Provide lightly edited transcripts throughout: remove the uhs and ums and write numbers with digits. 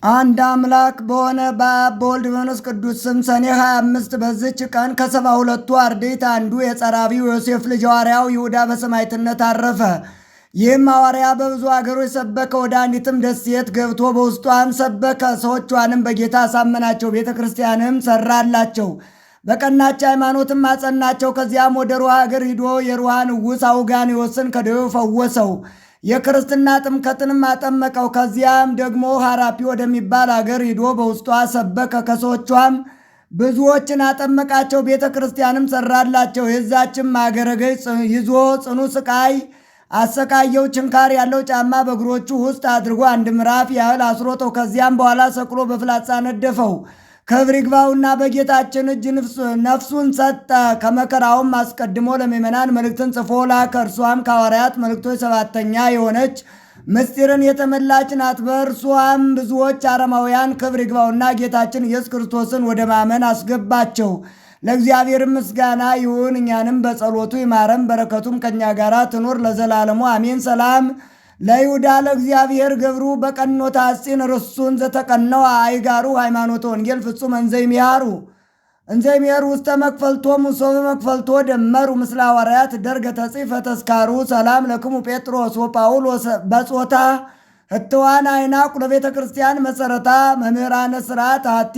አንድ አምላክ በሆነ በአብ በወልድ በመንፈስ ቅዱስ ስም ሰኔ 25 በዚች ቀን ከ72ቱ አርድእት አንዱ የጸራቢው ዮሴፍ ልጅ ሐዋርያው ይሁዳ በሰማዕትነት አረፈ። ይህም ሐዋርያ በብዙ አገሮች ሰበከ። ወደ አንዲትም ደሴት ገብቶ በውስጧም ሰበከ። ሰዎቿንም በጌታ አሳመናቸው፣ ቤተ ክርስቲያንም ሰራላቸው፣ በቀናች ሃይማኖትም አጸናቸው። ከዚያም ወደ ሩሃ አገር ሂዶ የሩሃ ንጉሥ አውጋንዮስን ከደዌው ፈወሰው፣ የክርስትና ጥምቀትንም አጠመቀው። ከዚያም ደግሞ ሐራፒ ወደሚባል አገር ሂዶ በውስጧ ሰበከ። ከሰዎቿም ብዙዎችን አጠመቃቸው፣ ቤተ ክርስቲያንም ሰራላቸው። የዛችም አገረ ገዥ ይዞ ጽኑ ስቃይ አሰቃየው። ችንካር ያለው ጫማ በእግሮቹ ውስጥ አድርጎ 1 ምዕራፍ ያህል አስሮጠው። ከዚያም በኋላ ሰቅሎ በፍላጻ ነደፈው። ክብር ይግባውና በጌታችን እጅ ነፍሱን ሰጠ። ከመከራውም አስቀድሞ ለምእመናን መልእክትን ጽፎ ላከ። እርሷም ከሐዋርያት መልእክቶች 7ተኛ የሆነች ምስጢርን የተመላች ናት። በእርሷም ብዙዎች አረማውያን ክብር ይግባውና ጌታችን ኢየሱስ ክርስቶስን ወደ ማመን አስገባቸው። ለእግዚአብሔር ምስጋና ይሁን፣ እኛንም በጸሎቱ ይማረን፣ በረከቱም ከእኛ ጋር ትኑር ለዘላለሙ አሜን። ሰላም ለይሁዳ ለእግዚአብሔር ገብሩ በቀኖታ አስፂን ርሱን ዘተቀነው አይጋሩ ሃይማኖተ ወንጌል ፍጹም እንዘይሚያሩ ውስተ መክፈልቶ ሙሶ በመክፈልቶ ደመሩ ምስለ ሐዋርያት ደርገ ተጽፈ ተስካሩ ሰላም ለክሙ ጴጥሮስ ወጳውሎስ በጾታ ህትዋን አይናቁ ለቤተ ክርስቲያን መሰረታ መምህራነ ስርዓት አቲ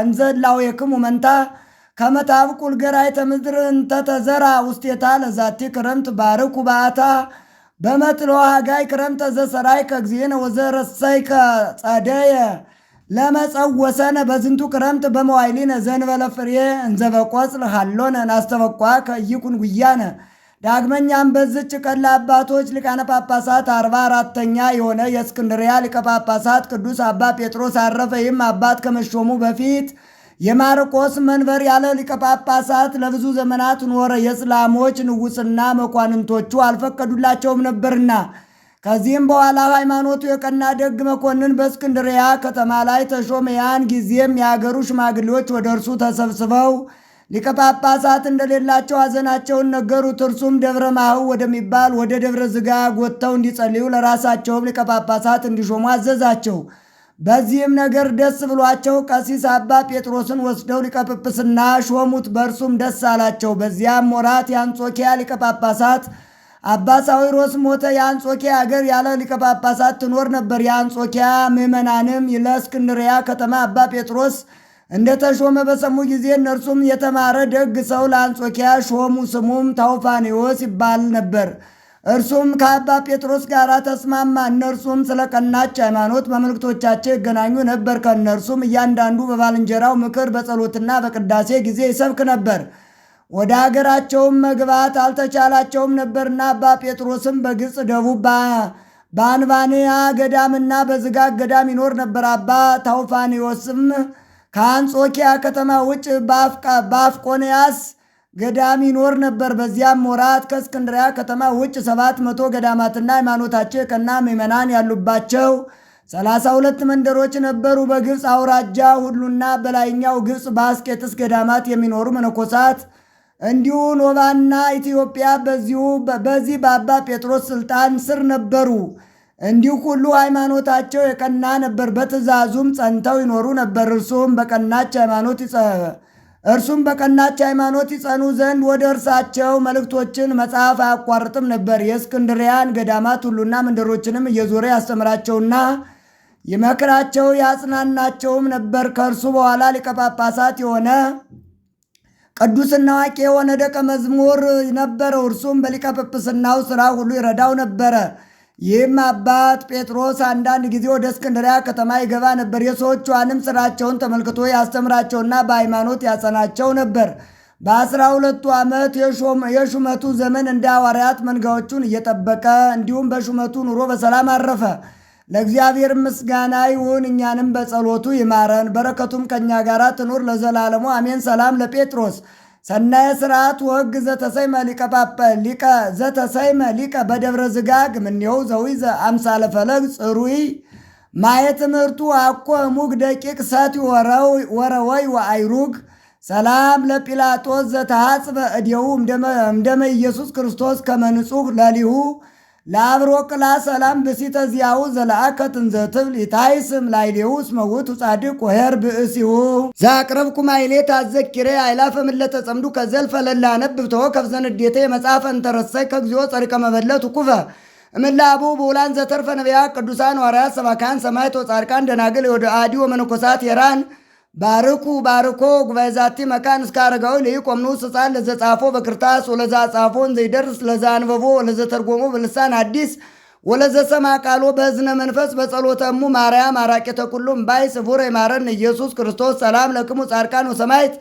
እንዘላው የክሙ መንታ ከመታብቁል ገራይተ ምድር እንተተዘራ ውስቴታ ለዛቲ ክረምት ባርኩ ባታ በመጥሎ ሃጋይ ክረምተ ዘሰራይ ከግዚእነ ወዘረሰይ ከጸደየ ለመጸወሰነ በዝንቱ ክረምት በመዋይሊነ ዘንበለ ፍሬ እንዘበቆጽል ሃሎነ ናስተበቋ ከይኩን ጉያነ። ዳግመኛም በዝች ቀን ለአባቶች ሊቃነ ጳጳሳት 44ተኛ የሆነ የእስክንድርያ ሊቀ ጳጳሳት ቅዱስ አባ ጴጥሮስ አረፈ። ይህም አባት ከመሾሙ በፊት የማርቆስ መንበር ያለ ሊቀ ጳጳሳት ለብዙ ዘመናት ኖረ። የእስላሞች ንጉሥና መኳንንቶቹ አልፈቀዱላቸውም ነበርና። ከዚህም በኋላ ሃይማኖቱ የቀና ደግ መኮንን በእስክንድርያ ከተማ ላይ ተሾመ። ያን ጊዜም የአገሩ ሽማግሌዎች ወደ እርሱ ተሰብስበው ሊቀ ጳጳሳት እንደሌላቸው ሐዘናቸውን ነገሩት። እርሱም ደብረ ማህው ወደሚባል ወደ ደብረ ዝጋ ጎጥተው እንዲጸልዩ ለራሳቸውም ሊቀ ጳጳሳት እንዲሾሙ አዘዛቸው። በዚህም ነገር ደስ ብሏቸው ቀሲስ አባ ጴጥሮስን ወስደው ሊቀ ጵጵስና ሾሙት። በእርሱም ደስ አላቸው። በዚያም ወራት የአንጾኪያ ሊቀ ጳጳሳት አባ ሳዊሮስ ሞተ። የአንጾኪያ አገር ያለ ሊቀ ጳጳሳት ትኖር ነበር። የአንጾኪያ ምዕመናንም ለእስክንድርያ ከተማ አባ ጴጥሮስ እንደተሾመ በሰሙ ጊዜ እነርሱም የተማረ ደግ ሰው ለአንጾኪያ ሾሙ። ስሙም ታውፋኔዎስ ይባል ነበር። እርሱም ከአባ ጴጥሮስ ጋር ተስማማ። እነርሱም ስለ ቀናች ሃይማኖት በመልእክቶቻቸው ይገናኙ ነበር። ከእነርሱም እያንዳንዱ በባልንጀራው ምክር በጸሎትና በቅዳሴ ጊዜ ይሰብክ ነበር። ወደ አገራቸውም መግባት አልተቻላቸውም ነበርና አባ ጴጥሮስም በግብፅ ደቡብ በአንባንያ ገዳምና በዝጋግ ገዳም ይኖር ነበር። አባ ታውፋኒዎስም ከአንጾኪያ ከተማ ውጭ በአፍቆንያስ ገዳም ይኖር ነበር። በዚያም ወራት ከእስክንድርያ ከተማ ውጭ 700 ገዳማትና ሃይማኖታቸው የቀና ምዕመናን ያሉባቸው 32 መንደሮች ነበሩ። በግብፅ አውራጃ ሁሉና በላይኛው ግብፅ በአስቄጥስ ገዳማት የሚኖሩ መነኮሳት እንዲሁ ኖባና ኢትዮጵያ በዚህ በአባ ጴጥሮስ ስልጣን ስር ነበሩ። እንዲሁ ሁሉ ሃይማኖታቸው የቀና ነበር፣ በትእዛዙም ጸንተው ይኖሩ ነበር። እርሱም በቀናች ሃይማኖት ይጸኑ ዘንድ ወደ እርሳቸው መልእክቶችን መጽሐፍ አያቋርጥም ነበር። የእስክንድርያን ገዳማት ሁሉና መንደሮችንም እየዞረ ያስተምራቸውና ይመክራቸው ያጽናናቸውም ነበር። ከእርሱ በኋላ ሊቀ ጳጳሳት የሆነ ቅዱስና አዋቂ የሆነ ደቀ መዝሙር ነበረው። እርሱም በሊቀ ጵጵስናው ሥራ ሁሉ ይረዳው ነበረ። ይህም አባት ጴጥሮስ አንዳንድ ጊዜ ወደ እስክንድርያ ከተማ ይገባ ነበር። የሰዎቿንም ሥራቸውን ተመልክቶ ያስተምራቸውና በሃይማኖት ያጸናቸው ነበር። በ12ቱ ዓመት የሹመቱ ዘመን እንደ ሐዋርያት መንጋዎቹን እየጠበቀ እንዲሁም በሹመቱ ኑሮ በሰላም አረፈ። ለእግዚአብሔር ምስጋና ይሁን፣ እኛንም በጸሎቱ ይማረን፣ በረከቱም ከእኛ ጋር ትኑር ለዘላለሙ አሜን። ሰላም ለጴጥሮስ ሰናየ ስርዓት ወግ ዘተሰይመ ሊቀ በደብረ ዝጋግ ምኔው ዘዊዘ አምሳለ ፈለግ ጽሩይ ማየ ትምህርቱ አኮ ሙግ ደቂቅ ሰት ወረወይ ወአይሩግ ሰላም ለጲላጦስ ዘተሐጽበ እዴሁ እምደመ ኢየሱስ ክርስቶስ ከመንጹህ ለሊሁ ለአብሮቅላ ሰላም ብሲተ ዚያው ዘለአከት እንዘትብል ይታይስም ላይሌውስ መውቱ ጻድቅ ወሄር ብእሲሁ ዛቅረብኩ ማይሌት አዘኪሬ አይላፈ ምለተ ጸምዱ ከዘልፈ ለላ ነብብ ተወከፍ ዘንዴቴ መጽሐፈ እንተረሰይ ከግዚኦ ጸሪቀ መበለቱ ኩፈ እምላቡ በውላን ዘተርፈ ነቢያት ቅዱሳን ሐዋርያት ሰባካን ሰማዕታት ወጻድቃን ደናግል ወደ አዲ ወመነኮሳት የራን ባርኩ ባርኮ ጉባኤ ዛቲ መካን እስከ አረጋዊ ለይቆምኑ ሕፃን ለዘጻፎ በክርታስ ወለዛ ጻፎን ዘይደርስ ለዛ አንበቦ ወለዘ ተርጎሞ በልሳን አዲስ ወለዘ ሰማ ቃሎ በእዝነ መንፈስ በጸሎተሙ ማርያም አራቄተ ኩሉም ባይ ስፉር የማረን ኢየሱስ ክርስቶስ ሰላም ለክሙ ጻድቃን ወሰማዕት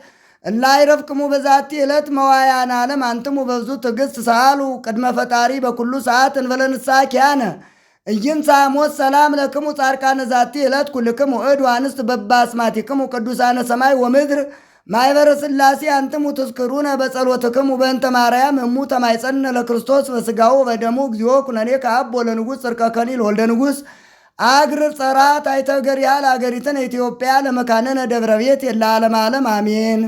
እላይረፍቅሙ በዛቲ ዕለት መዋያን ዓለም አንትሙ በብዙ ትዕግስት ሰአሉ ቅድመ ፈጣሪ በኩሉ ሰዓት እንበለንሳ ኪያነ እይንሳ ሞት ሰላም ለክሙ ጻድቃነ ዛቲ ዕለት ኩልክሙ እድ አንስት በባስማቲክሙ ቅዱሳነ ሰማይ ወምድር ማይበረ ሥላሴ አንትሙ ትዝክሩነ በጸሎትክሙ በእንተ ማርያም እሙ ተማይጸነ ለክርስቶስ በሥጋው በደሙ እግዚኦ ኩነኔ ከአብ ወለንጉሥ ጽርቀ ከሊል ወልደ ንጉሥ አግር ጸራት አይተገር ያህል አገሪትን ኢትዮጵያ ለመካነነ ደብረ ቤት የለ ዓለም ዓለም አሜን።